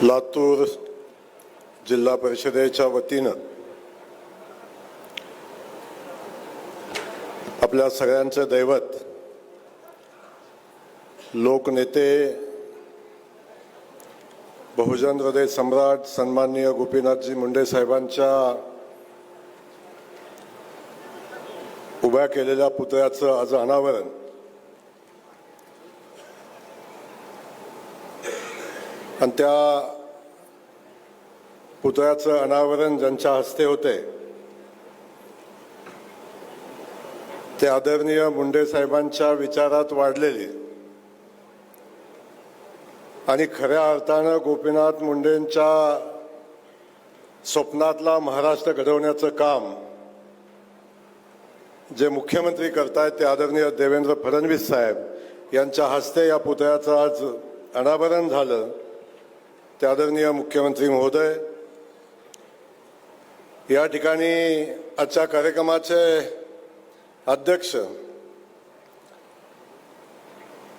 लातूर जिल्हा परिषदेच्या वतीनं आपल्या सगळ्यांचे दैवत लोकनेते बहुजन हृदय सम्राट सन्माननीय गोपीनाथजी मुंडे साहेबांच्या उभ्या केलेल्या पुतळ्याचं आज अनावरण आणि त्या पुतळ्याचं अनावरण ज्यांच्या हस्ते होते ते आदरणीय मुंडे साहेबांच्या विचारात वाढलेली आणि खऱ्या अर्थानं गोपीनाथ मुंडेंच्या स्वप्नातला महाराष्ट्र घडवण्याचं काम जे मुख्यमंत्री करतायत ते आदरणीय देवेंद्र फडणवीस साहेब यांच्या हस्ते या पुतळ्याचं आज अनावरण झालं। ते आदरणीय मुख्यमंत्री महोदय या ठिकाणी आजच्या कार्यक्रमाचे अध्यक्ष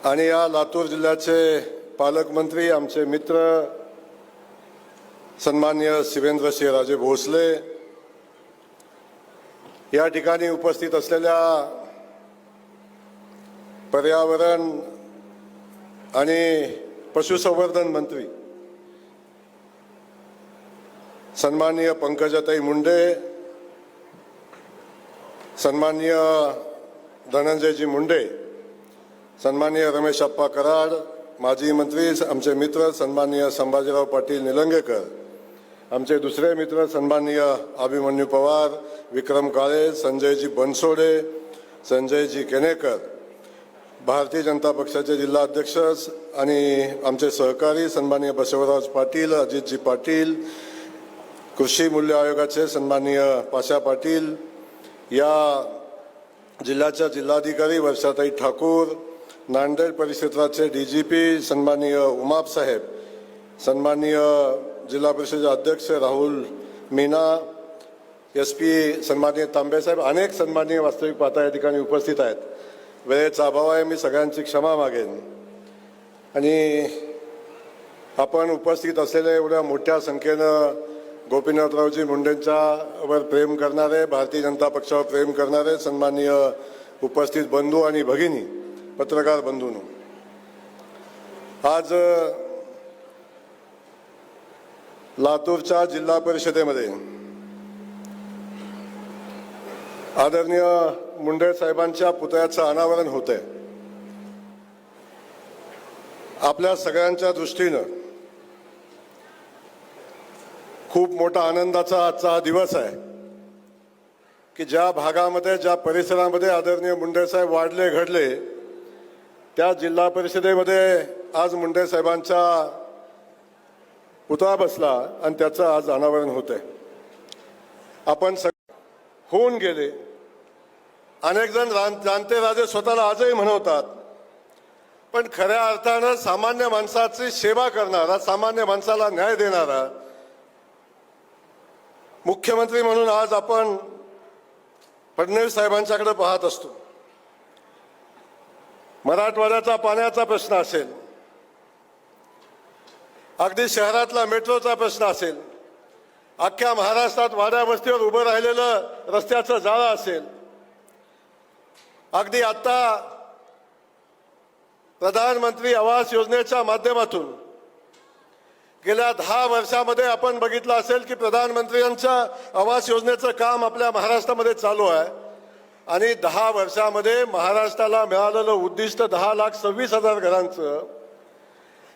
आणि या लातूर जिल्ह्याचे पालकमंत्री आमचे मित्र सन्माननीय शिवेंद्रसिंहराजे भोसले, या ठिकाणी उपस्थित असलेल्या पर्यावरण आणि पशुसंवर्धन मंत्री सन्माननीय पंकजाताई मुंडे, सन्माननीय धनंजयजी मुंडे, सन्माननीय रमेश अप्पा कराड, माजी मंत्री आमचे मित्र सन्माननीय संभाजीराव पाटील निलंगेकर, आमचे दुसरे मित्र सन्माननीय अभिमन्यू पवार, विक्रम काळे, संजयजी बनसोडे, संजयजी केनेकर, भारतीय जनता पक्षाचे जिल्हा अध्यक्ष आणि आमचे सहकारी सन्माननीय बसवराज पाटील, अजितजी पाटील, कृषी मूल्य आयोगाचे सन्माननीय पाशा पाटील, या जिल्ह्याच्या जिल्हाधिकारी वर्षाताई ठाकूर, नांदेड परिक्षेत्राचे DGP सन्माननीय उमाप साहेब, सन्माननीय जिल्हा परिषदेचे अध्यक्ष राहुल मीना, SP सन्माननीय तांबे साहेब, अनेक सन्माननीय वास्तविक पाहता या ठिकाणी उपस्थित आहेत। वेळेचा अभाव आहे, मी सगळ्यांची क्षमा मागेन आणि आपण उपस्थित असलेल्या एवढ्या मोठ्या संख्येनं गोपीनाथरावजी मुंडेंच्या वर प्रेम करणारे, भारतीय जनता पक्षावर प्रेम करणारे सन्माननीय उपस्थित बंधू आणि भगिनी, पत्रकार बंधूंनो, आज लातूरच्या जिल्हा परिषदेमध्ये आदरणीय मुंडे साहेबांच्या पुतळ्याचं अनावरण होतंय। आपल्या सगळ्यांच्या दृष्टीनं खूप मोठा आनंदाचा आजचा दिवस आहे की ज्या भागामध्ये ज्या परिसरामध्ये आदरणीय मुंडे साहेब वाढले घडले त्या जिल्हा परिषदेमध्ये आज मुंडे साहेबांचा पुतळा बसला आणि त्याचं आज अनावरण होतंय। आपण होऊन गेले, अनेक जण जाणते राजे स्वतःला आजही म्हणवतात, पण खऱ्या अर्थानं सामान्य माणसाची सेवा करणारा, सामान्य माणसाला न्याय देणारा मुख्यमंत्री म्हणून आज आपण फडणवीस साहेबांच्याकडे पाहत असतो। मराठवाड्याचा पाण्याचा प्रश्न असेल, अगदी शहरातला मेट्रोचा प्रश्न असेल, अख्ख्या महाराष्ट्रात वाड्या वस्तीवर उभं राहिलेलं रस्त्याचं जाळं असेल, अगदी आता प्रधानमंत्री आवास योजनेच्या माध्यमातून गेल्या 10 वर्षामध्ये आपण बघितलं असेल की प्रधानमंत्र्यांच्या आवास योजनेचं काम आपल्या महाराष्ट्रामध्ये चालू आहे आणि 10 वर्षामध्ये महाराष्ट्राला मिळालेलं उद्दिष्ट 10,26,000 घरांचं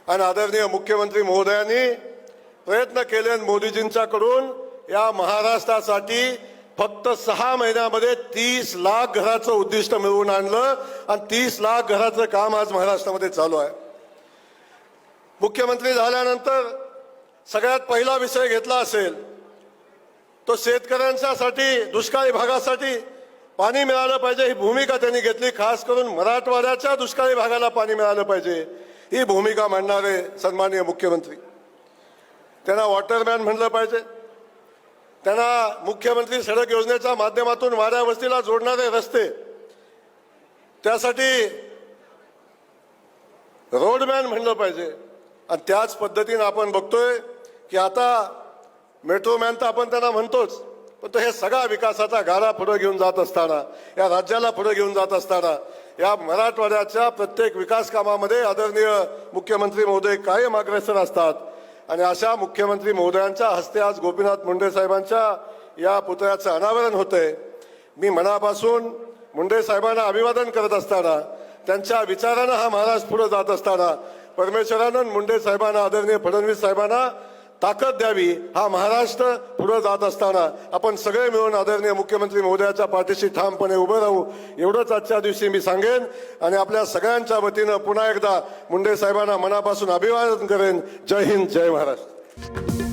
आणि आदरणीय मुख्यमंत्री महोदयांनी प्रयत्न केले मोदीजींच्याकडून या महाराष्ट्रासाठी फक्त 6 महिन्यामध्ये 30 लाख घराचं उद्दिष्ट मिळवून आणलं आणि 30 लाख घराचं काम आज महाराष्ट्रामध्ये चालू आहे। मुख्यमंत्री झाल्यानंतर सगळ्यात पहिला विषय घेतला असेल तो शेतकऱ्यांसाठी, दुष्काळी भागासाठी पाणी मिळालं पाहिजे ही भूमिका त्यांनी घेतली। खास करून मराठवाड्याच्या दुष्काळी भागाला पाणी मिळालं पाहिजे ही भूमिका मांडणारे सन्माननीय मुख्यमंत्री। त्यांना वॉटरमॅन म्हणलं पाहिजे, त्यांना मुख्यमंत्री सडक योजनेच्या माध्यमातून वाड्या वस्तीला जोडणारे रस्ते, त्यासाठी रोडमॅन म्हणलं पाहिजे। आणि त्याच पद्धतीनं आपण बघतोय की आता मेट्रो मॅन तर आपण त्यांना म्हणतोच, पण तो हे सगळा विकासाचा गाडा पुढे घेऊन जात असताना, या राज्याला पुढे घेऊन जात असताना, या मराठवाड्याच्या प्रत्येक विकास कामामध्ये आदरणीय मुख्यमंत्री महोदय कायम अग्रेसर असतात. आणि अशा मुख्यमंत्री महोदयांच्या हस्ते आज गोपीनाथ मुंडे साहेबांच्या या पुतळ्याचं अनावरण होतंय. मी मनापासून मुंडे साहेबांना अभिवादन करत असताना, त्यांच्या विचारानं हा महाराष्ट्र पुढे जात असताना, परमेश्वरानं मुंडे साहेबांना, आदरणीय फडणवीस साहेबांना ताकद द्यावी. हा महाराष्ट्र पुढे जात असताना आपण सगळे मिळून आदरणीय मुख्यमंत्री महोदयाच्या पाठीशी ठामपणे उभं राहू, एवढंच आजच्या दिवशी मी सांगेन. आणि आपल्या सगळ्यांच्या वतीनं पुन्हा एकदा मुंडे साहेबांना मनापासून अभिवादन करेन. जय हिंद, जय महाराष्ट्र.